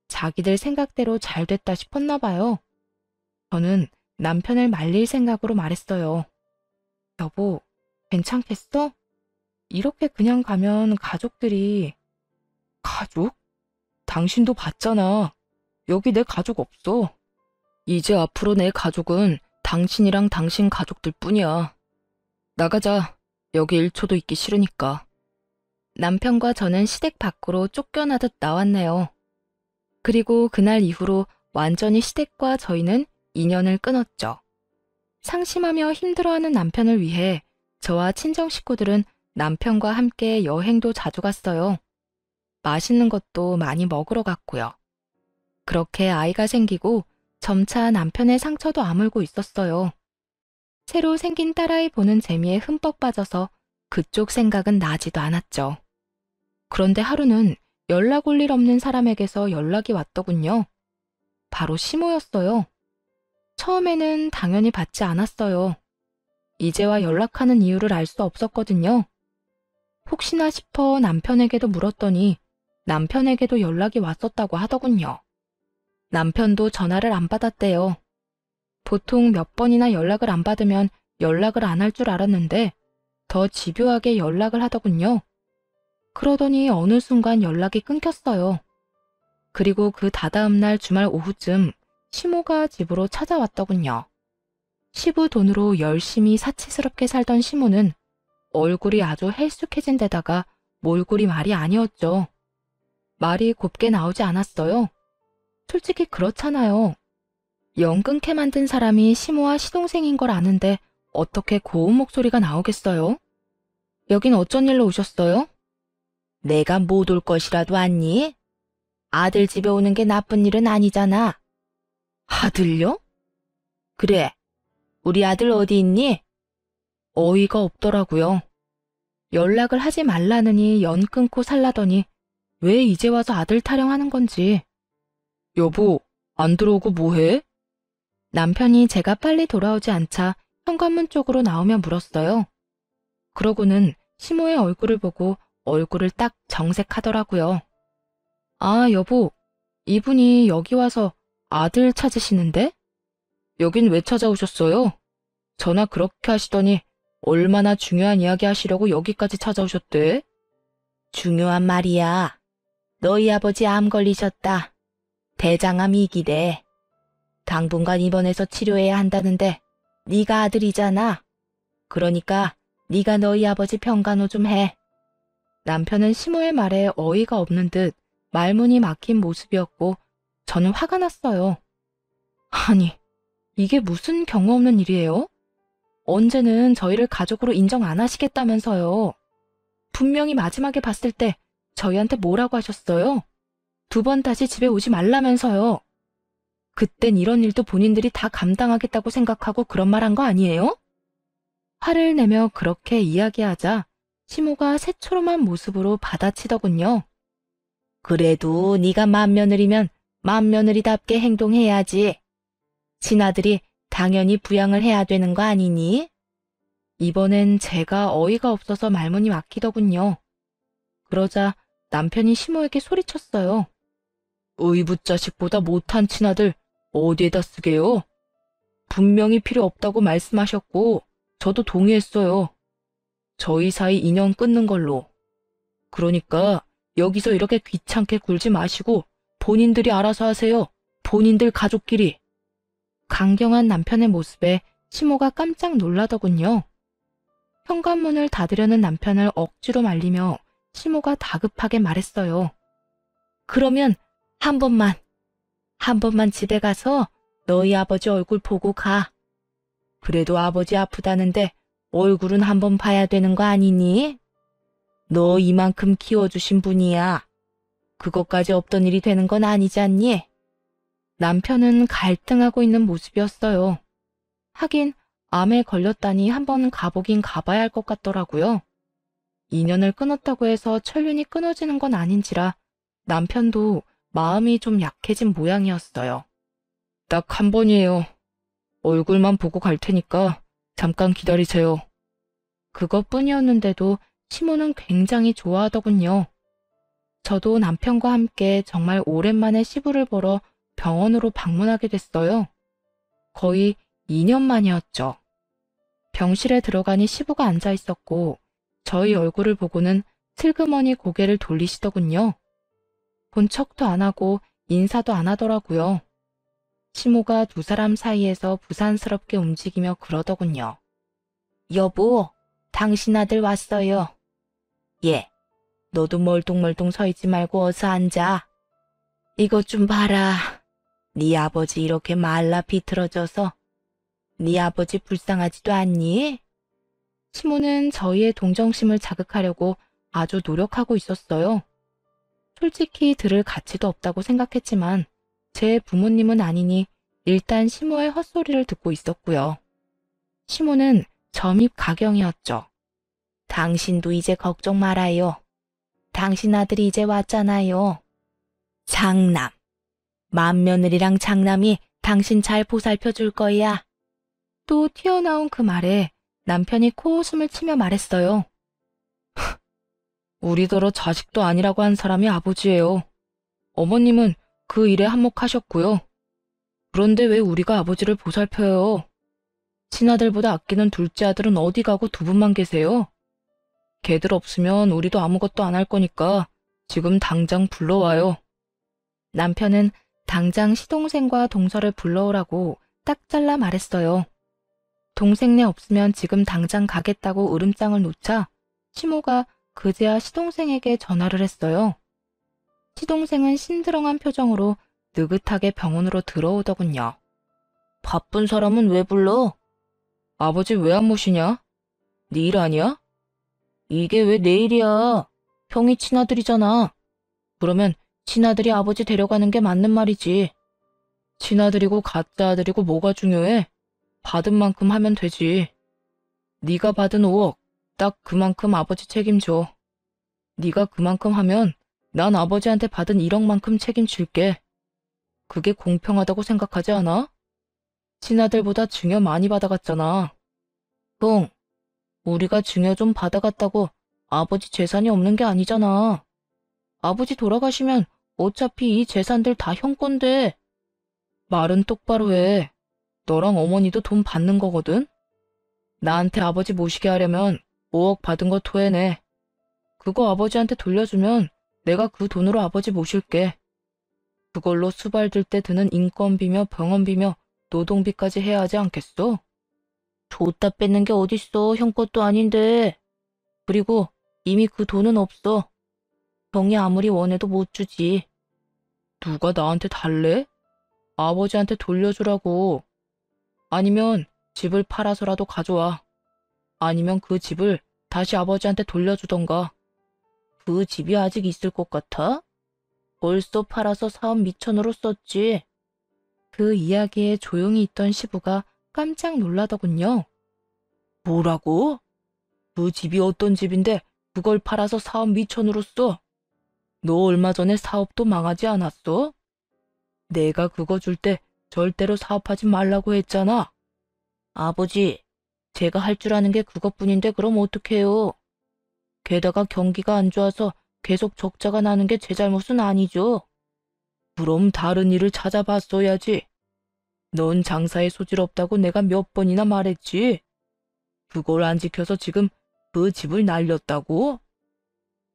[SPEAKER 1] 자기들 생각대로 잘 됐다 싶었나 봐요. 저는 남편을 말릴 생각으로 말했어요. 여보, 괜찮겠어? 이렇게 그냥 가면 가족들이...
[SPEAKER 2] 가족? 당신도 봤잖아. 여기 내 가족 없어. 이제 앞으로 내 가족은 당신이랑 당신 가족들 뿐이야. 나가자. 여기 1초도 있기 싫으니까.
[SPEAKER 1] 남편과 저는 시댁 밖으로 쫓겨나듯 나왔네요. 그리고 그날 이후로 완전히 시댁과 저희는 인연을 끊었죠. 상심하며 힘들어하는 남편을 위해 저와 친정 식구들은 남편과 함께 여행도 자주 갔어요. 맛있는 것도 많이 먹으러 갔고요. 그렇게 아이가 생기고 점차 남편의 상처도 아물고 있었어요. 새로 생긴 딸아이 보는 재미에 흠뻑 빠져서 그쪽 생각은 나지도 않았죠. 그런데 하루는 연락 올 일 없는 사람에게서 연락이 왔더군요. 바로 시모였어요. 처음에는 당연히 받지 않았어요. 이제와 연락하는 이유를 알 수 없었거든요. 혹시나 싶어 남편에게도 물었더니 남편에게도 연락이 왔었다고 하더군요. 남편도 전화를 안 받았대요. 보통 몇 번이나 연락을 안 받으면 연락을 안 할 줄 알았는데 더 집요하게 연락을 하더군요. 그러더니 어느 순간 연락이 끊겼어요. 그리고 그 다다음 날 주말 오후쯤 시모가 집으로 찾아왔더군요. 시부 돈으로 열심히 사치스럽게 살던 시모는 얼굴이 아주 헬쑥해진 데다가 몰골이 말이 아니었죠. 말이 곱게 나오지 않았어요. 솔직히 그렇잖아요. 영 끊게 만든 사람이 시모와 시동생인 걸 아는데 어떻게 고운 목소리가 나오겠어요? 여긴 어쩐 일로 오셨어요?
[SPEAKER 2] 내가 못 올 것이라도 왔니? 아들 집에 오는 게 나쁜 일은 아니잖아. 아들요? 그래. 우리 아들 어디 있니?
[SPEAKER 1] 어이가 없더라고요. 연락을 하지 말라느니 연 끊고 살라더니 왜 이제 와서 아들 타령하는 건지.
[SPEAKER 2] 여보, 안 들어오고 뭐해?
[SPEAKER 1] 남편이 제가 빨리 돌아오지 않자 현관문 쪽으로 나오며 물었어요. 그러고는 시모의 얼굴을 보고 얼굴을 딱 정색하더라고요. 아, 여보, 이분이 여기 와서 아들 찾으시는데?
[SPEAKER 2] 여긴 왜 찾아오셨어요? 전화 그렇게 하시더니 얼마나 중요한 이야기 하시려고 여기까지 찾아오셨대? 중요한 말이야. 너희 아버지 암 걸리셨다. 대장암 2기래. 당분간 입원해서 치료해야 한다는데 네가 아들이잖아. 그러니까 네가 너희 아버지 평간호 좀 해.
[SPEAKER 1] 남편은 시모의 말에 어이가 없는 듯 말문이 막힌 모습이었고 저는 화가 났어요. 아니, 이게 무슨 경우 없는 일이에요? 언제는 저희를 가족으로 인정 안 하시겠다면서요. 분명히 마지막에 봤을 때 저희한테 뭐라고 하셨어요? 2번 다시 집에 오지 말라면서요. 그땐 이런 일도 본인들이 다 감당하겠다고 생각하고 그런 말 한 거 아니에요? 화를 내며 그렇게 이야기하자 시모가 새초롬한 모습으로 받아치더군요.
[SPEAKER 2] 그래도 네가 맏며느리면 맏며느리답게 행동해야지. 친아들이 당연히 부양을 해야 되는 거 아니니?
[SPEAKER 1] 이번엔 제가 어이가 없어서 말문이 막히더군요. 그러자 남편이 시모에게 소리쳤어요.
[SPEAKER 2] 의붓자식보다 못한 친아들 어디에다 쓰게요? 분명히 필요 없다고 말씀하셨고 저도 동의했어요. 저희 사이 인연 끊는 걸로. 그러니까 여기서 이렇게 귀찮게 굴지 마시고 본인들이 알아서 하세요. 본인들 가족끼리.
[SPEAKER 1] 강경한 남편의 모습에 시모가 깜짝 놀라더군요. 현관문을 닫으려는 남편을 억지로 말리며 시모가 다급하게 말했어요. 그러면 한 번만 집에 가서 너희 아버지 얼굴 보고 가.
[SPEAKER 2] 그래도 아버지 아프다는데 얼굴은 한번 봐야 되는 거 아니니? 너 이만큼 키워주신 분이야. 그것까지 없던 일이 되는 건 아니지 않니?
[SPEAKER 1] 남편은 갈등하고 있는 모습이었어요. 하긴 암에 걸렸다니 한번 가보긴 가봐야 할 것 같더라고요. 인연을 끊었다고 해서 천륜이 끊어지는 건 아닌지라 남편도 마음이 좀 약해진 모양이었어요.
[SPEAKER 2] 딱 한 번이에요. 얼굴만 보고 갈 테니까 잠깐 기다리세요.
[SPEAKER 1] 그것뿐이었는데도 시모는 굉장히 좋아하더군요. 저도 남편과 함께 정말 오랜만에 시부를 보러 병원으로 방문하게 됐어요. 거의 2년 만이었죠. 병실에 들어가니 시부가 앉아 있었고 저희 얼굴을 보고는 슬그머니 고개를 돌리시더군요. 본 척도 안 하고 인사도 안 하더라고요. 시모가 두 사람 사이에서 부산스럽게 움직이며 그러더군요. 여보, 당신 아들 왔어요. 예, 너도 멀뚱멀뚱 서 있지 말고 어서 앉아. 이것 좀 봐라. 네 아버지 이렇게 말라 비틀어져서 네 아버지 불쌍하지도 않니? 시모는 저희의 동정심을 자극하려고 아주 노력하고 있었어요. 솔직히 들을 가치도 없다고 생각했지만 제 부모님은 아니니 일단 시모의 헛소리를 듣고 있었고요. 시모는 점입 가경이었죠. 당신도 이제 걱정 말아요. 당신 아들이 이제 왔잖아요. 장남. 맏며느리랑 장남이 당신 잘 보살펴 줄 거야. 또 튀어나온 그 말에 남편이 코웃음을 치며 말했어요.
[SPEAKER 2] 우리더러 자식도 아니라고 한 사람이 아버지예요. 어머님은 그 일에 한몫하셨고요. 그런데 왜 우리가 아버지를 보살펴요? 친아들보다 아끼는 둘째 아들은 어디 가고 두 분만 계세요? 걔들 없으면 우리도 아무것도 안 할 거니까 지금 당장 불러와요.
[SPEAKER 1] 남편은 당장 시동생과 동서를 불러오라고 딱 잘라 말했어요. 동생네 없으면 지금 당장 가겠다고 으름장을 놓자 시모가 그제야 시동생에게 전화를 했어요. 시동생은 심드렁한 표정으로 느긋하게 병원으로 들어오더군요. 바쁜 사람은 왜 불러?
[SPEAKER 2] 아버지 왜 안 모시냐? 네 일 아니야?
[SPEAKER 1] 이게 왜 내 일이야? 형이 친아들이잖아. 그러면 친아들이 아버지 데려가는 게 맞는 말이지.
[SPEAKER 2] 친아들이고 가짜 아들이고 뭐가 중요해? 받은 만큼 하면 되지. 네가 받은 5억, 딱 그만큼 아버지 책임져. 네가 그만큼 하면 난 아버지한테 받은 1억만큼 책임질게. 그게 공평하다고 생각하지 않아? 친아들보다 증여 많이 받아갔잖아.
[SPEAKER 1] 형, 우리가 증여 좀 받아갔다고 아버지 재산이 없는 게 아니잖아. 아버지 돌아가시면 어차피 이 재산들 다 형 건데.
[SPEAKER 2] 말은 똑바로 해. 너랑 어머니도 돈 받는 거거든? 나한테 아버지 모시게 하려면 5억 받은 거 토해내. 그거 아버지한테 돌려주면 내가 그 돈으로 아버지 모실게. 그걸로 수발들 때 드는 인건비며 병원비며 노동비까지 해야 하지 않겠어?
[SPEAKER 1] 줬다 뺏는 게 어딨어. 형 것도 아닌데. 그리고 이미 그 돈은 없어. 형이 아무리 원해도 못 주지.
[SPEAKER 2] 누가 나한테 달래? 아버지한테 돌려주라고. 아니면 집을 팔아서라도 가져와. 아니면 그 집을 다시 아버지한테 돌려주던가.
[SPEAKER 1] 그 집이 아직 있을 것 같아? 벌써 팔아서 사업 미천으로 썼지. 그 이야기에 조용히 있던 시부가 깜짝 놀라더군요.
[SPEAKER 2] 뭐라고? 그 집이 어떤 집인데 그걸 팔아서 사업 미천으로 써? 너 얼마 전에 사업도 망하지 않았어? 내가 그거 줄 때 절대로 사업하지 말라고 했잖아.
[SPEAKER 1] 아버지, 제가 할 줄 아는 게 그것뿐인데 그럼 어떡해요? 게다가 경기가 안 좋아서 계속 적자가 나는 게 제 잘못은 아니죠.
[SPEAKER 2] 그럼 다른 일을 찾아봤어야지. 넌 장사에 소질 없다고 내가 몇 번이나 말했지. 그걸 안 지켜서 지금 그 집을 날렸다고?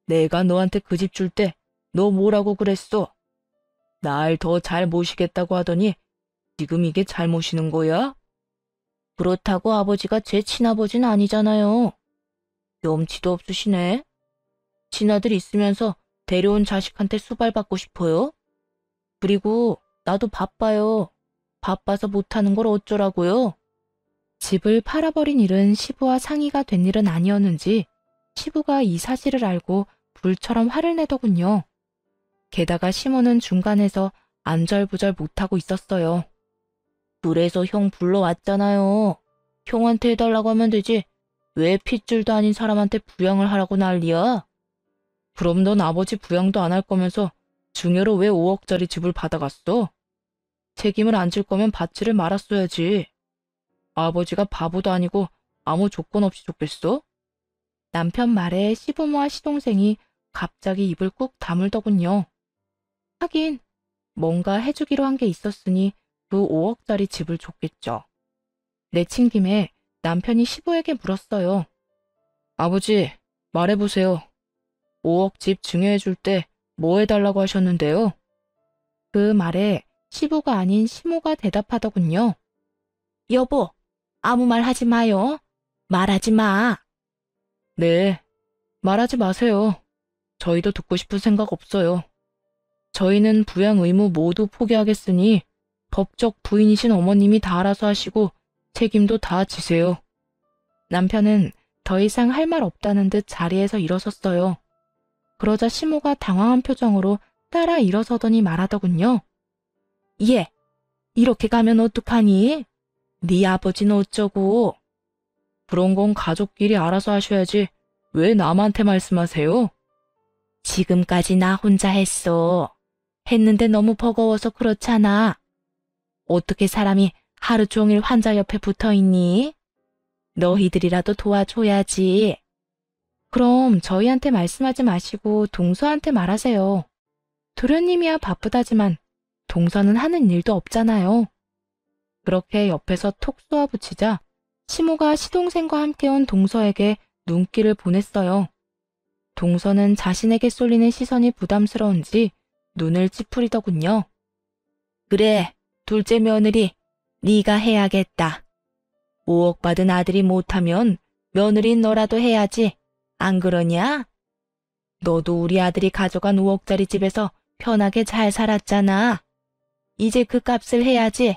[SPEAKER 2] 내가 너한테 그 집 줄 때 너 뭐라고 그랬어? 날 더 잘 모시겠다고 하더니 지금 이게 잘 모시는 거야?
[SPEAKER 1] 그렇다고 아버지가 제 친아버지는 아니잖아요. 염치도 없으시네. 친아들 있으면서 데려온 자식한테 수발받고 싶어요? 그리고 나도 바빠요. 바빠서 못하는 걸 어쩌라고요? 집을 팔아버린 일은 시부와 상의가 된 일은 아니었는지 시부가 이 사실을 알고 불처럼 화를 내더군요. 게다가 시모는 중간에서 안절부절 못하고 있었어요. 그래서 형 불러왔잖아요. 형한테 해달라고 하면 되지. 왜 핏줄도 아닌 사람한테 부양을 하라고 난리야?
[SPEAKER 2] 그럼 넌 아버지 부양도 안 할 거면서 증여로 왜 5억짜리 집을 받아갔어? 책임을 안 질 거면 받지를 말았어야지. 아버지가 바보도 아니고 아무 조건 없이 줬겠어?
[SPEAKER 1] 남편 말에 시부모와 시동생이 갑자기 입을 꾹 다물더군요. 하긴 뭔가 해주기로 한 게 있었으니 그 5억짜리 집을 줬겠죠. 내친 김에 남편이 시부에게 물었어요.
[SPEAKER 2] 아버지, 말해보세요. 5억 집 증여해줄 때 뭐 해달라고 하셨는데요?
[SPEAKER 1] 그 말에 시부가 아닌 시모가 대답하더군요. 여보, 아무 말 하지 마요. 말하지 마.
[SPEAKER 2] 네, 말하지 마세요. 저희도 듣고 싶은 생각 없어요. 저희는 부양 의무 모두 포기하겠으니 법적 부인이신 어머님이 다 알아서 하시고 책임도 다 지세요.
[SPEAKER 1] 남편은 더 이상 할 말 없다는 듯 자리에서 일어섰어요. 그러자 시모가 당황한 표정으로 따라 일어서더니 말하더군요. 얘, 이렇게 가면 어떡하니? 네 아버지는 어쩌고?
[SPEAKER 2] 그런 건 가족끼리 알아서 하셔야지 왜 남한테 말씀하세요?
[SPEAKER 1] 지금까지 나 혼자 했어. 했는데 너무 버거워서 그렇잖아. 어떻게 사람이 하루 종일 환자 옆에 붙어 있니? 너희들이라도 도와줘야지. 그럼 저희한테 말씀하지 마시고 동서한테 말하세요. 도련님이야 바쁘다지만 동서는 하는 일도 없잖아요. 그렇게 옆에서 톡 쏘아붙이자 시모가 시동생과 함께 온 동서에게 눈길을 보냈어요. 동서는 자신에게 쏠리는 시선이 부담스러운지 눈을 찌푸리더군요. 그래, 둘째 며느리, 네가 해야겠다. 5억 받은 아들이 못하면 며느리는 너라도 해야지. 안 그러냐? 너도 우리 아들이 가져간 5억짜리 집에서 편하게 잘 살았잖아. 이제 그 값을 해야지.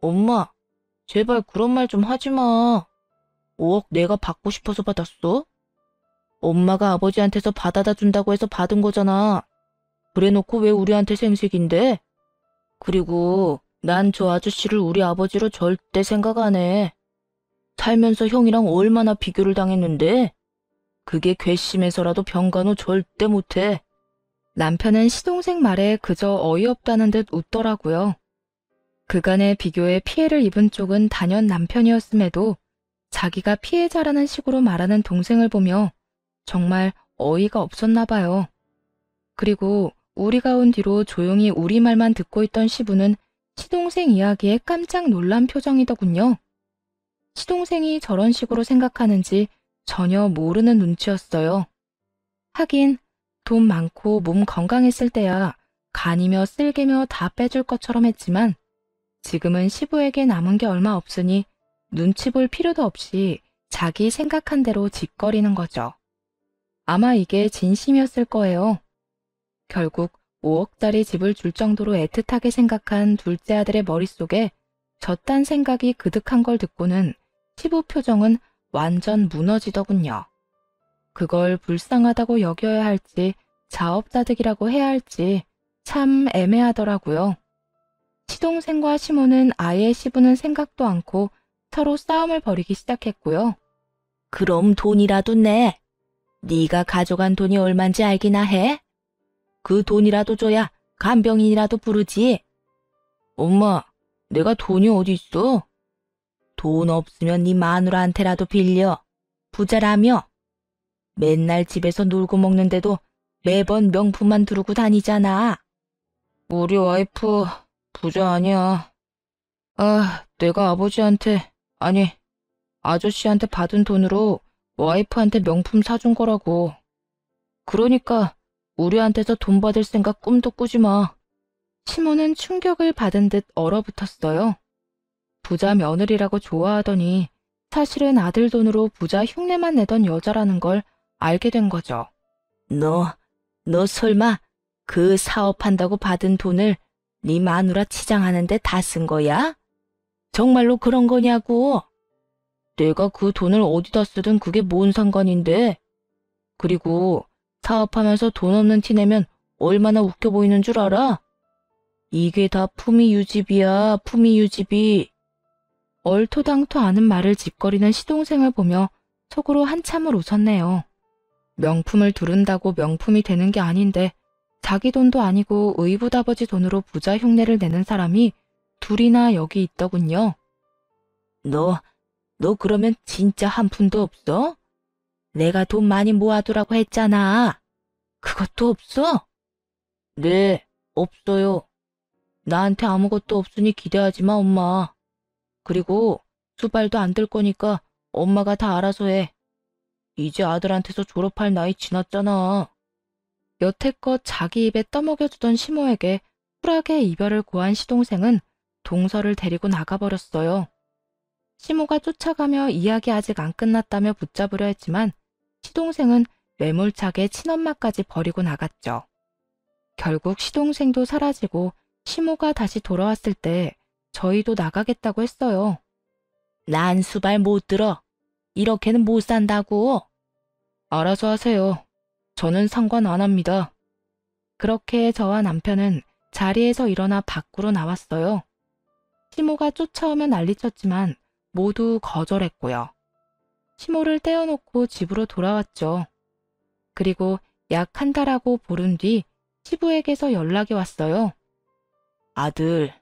[SPEAKER 2] 엄마, 제발 그런 말 좀 하지 마. 5억 내가 받고 싶어서 받았어? 엄마가 아버지한테서 받아다 준다고 해서 받은 거잖아. 그래놓고 왜 우리한테 생색인데? 그리고 난 저 아저씨를 우리 아버지로 절대 생각 안 해. 살면서 형이랑 얼마나 비교를 당했는데? 그게 괘씸해서라도 병간호 절대 못해.
[SPEAKER 1] 남편은 시동생 말에 그저 어이없다는 듯 웃더라고요. 그간의 비교에 피해를 입은 쪽은 단연 남편이었음에도 자기가 피해자라는 식으로 말하는 동생을 보며 정말 어이가 없었나 봐요. 그리고 우리가 온 뒤로 조용히 우리 말만 듣고 있던 시부는 시동생 이야기에 깜짝 놀란 표정이더군요. 시동생이 저런 식으로 생각하는지 전혀 모르는 눈치였어요. 하긴 돈 많고 몸 건강했을 때야 간이며 쓸개며 다 빼줄 것처럼 했지만 지금은 시부에게 남은 게 얼마 없으니 눈치 볼 필요도 없이 자기 생각한 대로 짓거리는 거죠. 아마 이게 진심이었을 거예요. 결국 5억짜리 집을 줄 정도로 애틋하게 생각한 둘째 아들의 머릿속에 저딴 생각이 그득한 걸 듣고는 시부 표정은 완전 무너지더군요. 그걸 불쌍하다고 여겨야 할지 자업자득이라고 해야 할지 참 애매하더라고요. 시동생과 시모는 아예 시부는 생각도 않고 서로 싸움을 벌이기 시작했고요. 그럼 돈이라도 내. 네가 가져간 돈이 얼만지 알기나 해? 그 돈이라도 줘야 간병인이라도 부르지.
[SPEAKER 2] 엄마, 내가 돈이 어디 있어?
[SPEAKER 1] 돈 없으면 네 마누라한테라도 빌려. 부자라며. 맨날 집에서 놀고 먹는데도 매번 명품만 두르고 다니잖아.
[SPEAKER 2] 우리 와이프 부자 아니야. 아, 내가 아버지한테, 아니, 아저씨한테 받은 돈으로 와이프한테 명품 사준 거라고. 그러니까 우리한테서 돈 받을 생각 꿈도 꾸지 마.
[SPEAKER 1] 시모는 충격을 받은 듯 얼어붙었어요. 부자 며느리라고 좋아하더니 사실은 아들 돈으로 부자 흉내만 내던 여자라는 걸 알게 된 거죠. 너 설마 그 사업한다고 받은 돈을 네 마누라 치장하는데 다 쓴 거야? 정말로 그런 거냐고?
[SPEAKER 2] 내가 그 돈을 어디다 쓰든 그게 뭔 상관인데. 그리고 사업하면서 돈 없는 티 내면 얼마나 웃겨 보이는 줄 알아? 이게 다 품위 유지비야, 품위 유지비.
[SPEAKER 1] 얼토당토 않은 말을 짓거리는 시동생을 보며 속으로 한참을 웃었네요. 명품을 두른다고 명품이 되는 게 아닌데 자기 돈도 아니고 의붓아버지 돈으로 부자 흉내를 내는 사람이 둘이나 여기 있더군요.
[SPEAKER 2] 너 그러면 진짜 한 푼도 없어? 내가 돈 많이 모아두라고 했잖아. 그것도 없어? 네, 없어요. 나한테 아무것도 없으니 기대하지 마, 엄마. 그리고 수발도 안 들 거니까 엄마가 다 알아서 해. 이제 아들한테서 졸업할 나이 지났잖아.
[SPEAKER 1] 여태껏 자기 입에 떠먹여주던 시모에게 쿨하게 이별을 고한 시동생은 동서를 데리고 나가버렸어요. 시모가 쫓아가며 이야기 아직 안 끝났다며 붙잡으려 했지만 시동생은 매몰차게 친엄마까지 버리고 나갔죠. 결국 시동생도 사라지고 시모가 다시 돌아왔을 때 저희도 나가겠다고 했어요.
[SPEAKER 2] 난 수발 못 들어. 이렇게는 못 산다고.
[SPEAKER 1] 알아서 하세요. 저는 상관 안 합니다. 그렇게 저와 남편은 자리에서 일어나 밖으로 나왔어요. 시모가 쫓아오면 난리쳤지만 모두 거절했고요. 시모를 떼어놓고 집으로 돌아왔죠. 그리고 약 한 달하고 보름 뒤 시부에게서 연락이 왔어요.
[SPEAKER 2] 아들,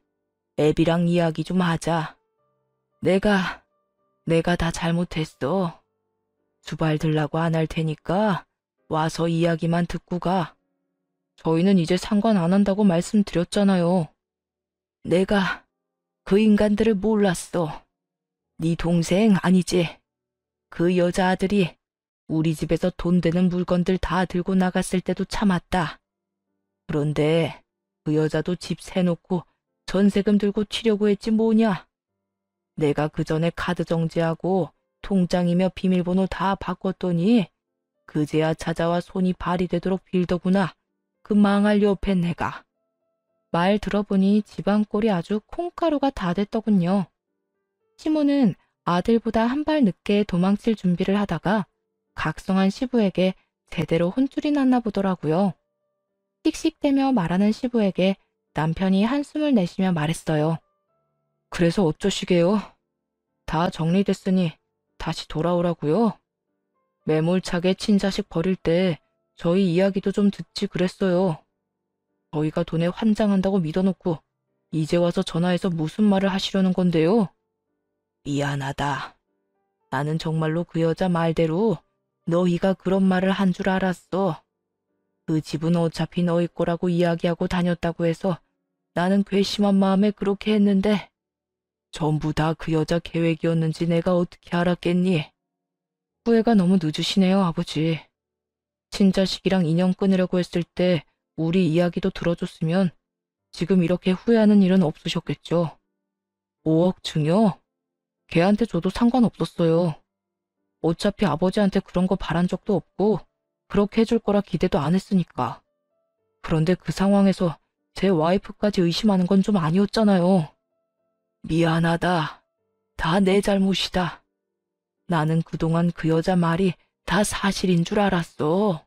[SPEAKER 2] 애비랑 이야기 좀 하자. 내가 다 잘못했어. 수발 들라고 안 할 테니까 와서 이야기만 듣고 가.
[SPEAKER 1] 저희는 이제 상관 안 한다고 말씀드렸잖아요.
[SPEAKER 2] 내가 그 인간들을 몰랐어. 네 동생 아니지? 그 여자아들이 우리 집에서 돈 되는 물건들 다 들고 나갔을 때도 참았다. 그런데 그 여자도 집 세놓고 전세금 들고 튀려고 했지 뭐냐. 내가 그 전에 카드 정지하고 통장이며 비밀번호 다 바꿨더니 그제야 찾아와 손이 발이 되도록 빌더구나. 그 망할 옆에 내가.
[SPEAKER 1] 말 들어보니 집안 꼴이 아주 콩가루가 다 됐더군요. 시모는 아들보다 한 발 늦게 도망칠 준비를 하다가 각성한 시부에게 제대로 혼쭐이 났나 보더라고요. 씩씩대며 말하는 시부에게 남편이 한숨을 내쉬며 말했어요. 그래서 어쩌시게요? 다 정리됐으니 다시 돌아오라고요? 매몰차게 친자식 버릴 때 저희 이야기도 좀 듣지 그랬어요. 저희가 돈에 환장한다고 믿어놓고 이제 와서 전화해서 무슨 말을 하시려는 건데요? 미안하다. 나는 정말로 그 여자 말대로 너희가 그런 말을 한 줄 알았어. 그 집은 어차피 너희 거라고 이야기하고 다녔다고 해서 나는 괘씸한 마음에 그렇게 했는데 전부 다 그 여자 계획이었는지 내가 어떻게 알았겠니? 후회가 너무 늦으시네요, 아버지. 친자식이랑 인연 끊으려고 했을 때 우리 이야기도 들어줬으면 지금 이렇게 후회하는 일은 없으셨겠죠. 5억 증여? 걔한테 줘도 상관없었어요. 어차피 아버지한테 그런 거 바란 적도 없고 그렇게 해줄 거라 기대도 안 했으니까. 그런데 그 상황에서 제 와이프까지 의심하는 건 좀 아니었잖아요. 미안하다. 다 내 잘못이다. 나는 그동안 그 여자 말이 다 사실인 줄 알았어.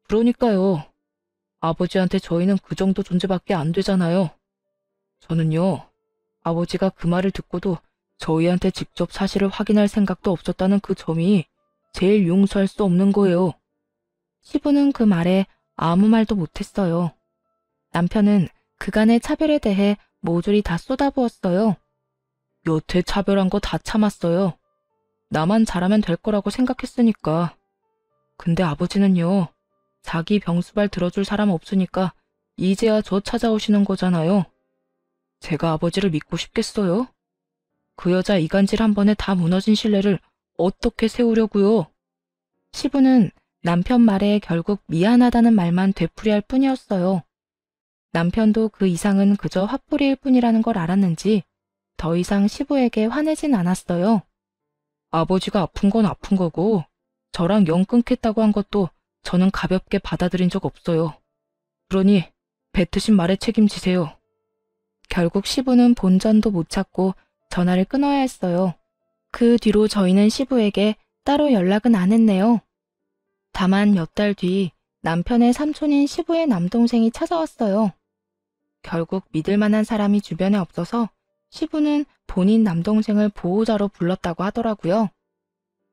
[SPEAKER 1] 그러니까요. 아버지한테 저희는 그 정도 존재밖에 안 되잖아요. 저는요, 아버지가 그 말을 듣고도 저희한테 직접 사실을 확인할 생각도 없었다는 그 점이 제일 용서할 수 없는 거예요. 시부는 그 말에 아무 말도 못했어요. 남편은 그간의 차별에 대해 모조리 다 쏟아부었어요. 여태 차별한 거 다 참았어요. 나만 잘하면 될 거라고 생각했으니까. 근데 아버지는요, 자기 병수발 들어줄 사람 없으니까 이제야 저 찾아오시는 거잖아요. 제가 아버지를 믿고 싶겠어요? 그 여자 이간질 한 번에 다 무너진 신뢰를 어떻게 세우려고요? 시부는 남편 말에 결국 미안하다는 말만 되풀이할 뿐이었어요. 남편도 그 이상은 그저 화풀이일 뿐이라는 걸 알았는지 더 이상 시부에게 화내진 않았어요. 아버지가 아픈 건 아픈 거고 저랑 영 끊겠다고 한 것도 저는 가볍게 받아들인 적 없어요. 그러니 뱉으신 말에 책임지세요. 결국 시부는 본전도 못 찾고 전화를 끊어야 했어요. 그 뒤로 저희는 시부에게 따로 연락은 안 했네요. 다만 몇 달 뒤 남편의 삼촌인 시부의 남동생이 찾아왔어요. 결국 믿을 만한 사람이 주변에 없어서 시부는 본인 남동생을 보호자로 불렀다고 하더라고요.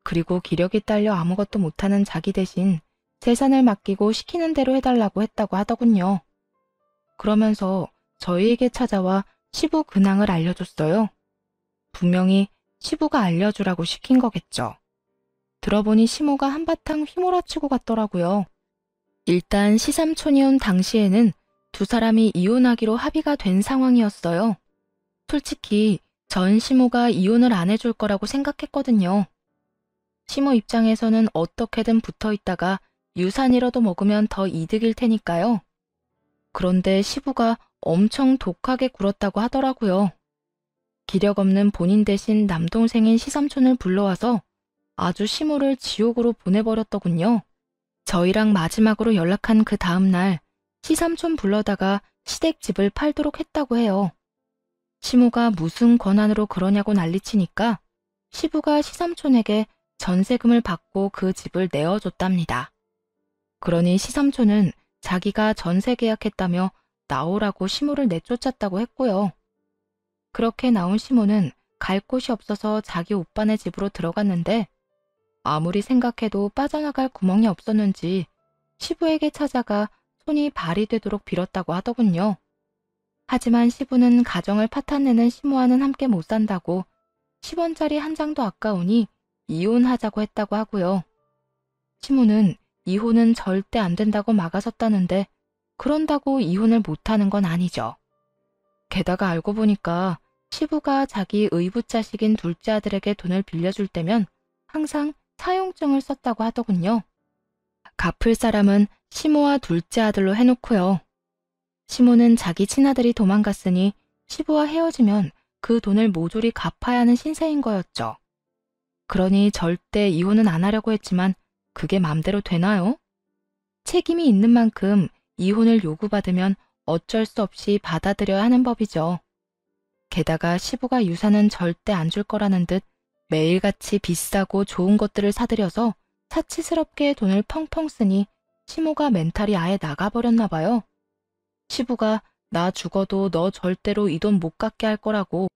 [SPEAKER 1] 그리고 기력이 딸려 아무것도 못하는 자기 대신 재산을 맡기고 시키는 대로 해달라고 했다고 하더군요. 그러면서 저희에게 찾아와 시부 근황을 알려줬어요. 분명히 시부가 알려주라고 시킨 거겠죠. 들어보니 시모가 한바탕 휘몰아치고 갔더라고요. 일단 시삼촌이 온 당시에는 두 사람이 이혼하기로 합의가 된 상황이었어요. 솔직히 전 시모가 이혼을 안 해줄 거라고 생각했거든요. 시모 입장에서는 어떻게든 붙어 있다가 유산이라도 먹으면 더 이득일 테니까요. 그런데 시부가 엄청 독하게 굴었다고 하더라고요. 기력 없는 본인 대신 남동생인 시삼촌을 불러와서 아주 시모를 지옥으로 보내버렸더군요. 저희랑 마지막으로 연락한 그 다음날 시삼촌 불러다가 시댁집을 팔도록 했다고 해요. 시모가 무슨 권한으로 그러냐고 난리치니까 시부가 시삼촌에게 전세금을 받고 그 집을 내어줬답니다. 그러니 시삼촌은 자기가 전세 계약했다며 나오라고 시모를 내쫓았다고 했고요. 그렇게 나온 시모는 갈 곳이 없어서 자기 오빠네 집으로 들어갔는데 아무리 생각해도 빠져나갈 구멍이 없었는지 시부에게 찾아가 손이 발이 되도록 빌었다고 하더군요. 하지만 시부는 가정을 파탄내는 시모와는 함께 못 산다고 10원짜리 한 장도 아까우니 이혼하자고 했다고 하고요. 시모는 이혼은 절대 안 된다고 막아섰다는데 그런다고 이혼을 못하는 건 아니죠. 게다가 알고 보니까 시부가 자기 의붓자식인 둘째 아들에게 돈을 빌려줄 때면 항상 사용증을 썼다고 하더군요. 갚을 사람은 시모와 둘째 아들로 해놓고요. 시모는 자기 친아들이 도망갔으니 시부와 헤어지면 그 돈을 모조리 갚아야 하는 신세인 거였죠. 그러니 절대 이혼은 안 하려고 했지만 그게 맘대로 되나요? 책임이 있는 만큼 이혼을 요구받으면 어쩔 수 없이 받아들여야 하는 법이죠. 게다가 시부가 유산은 절대 안 줄 거라는 듯 매일같이 비싸고 좋은 것들을 사들여서 사치스럽게 돈을 펑펑 쓰니 시모가 멘탈이 아예 나가버렸나 봐요. 시부가 나 죽어도 너 절대로 이 돈 못 갚게 할 거라고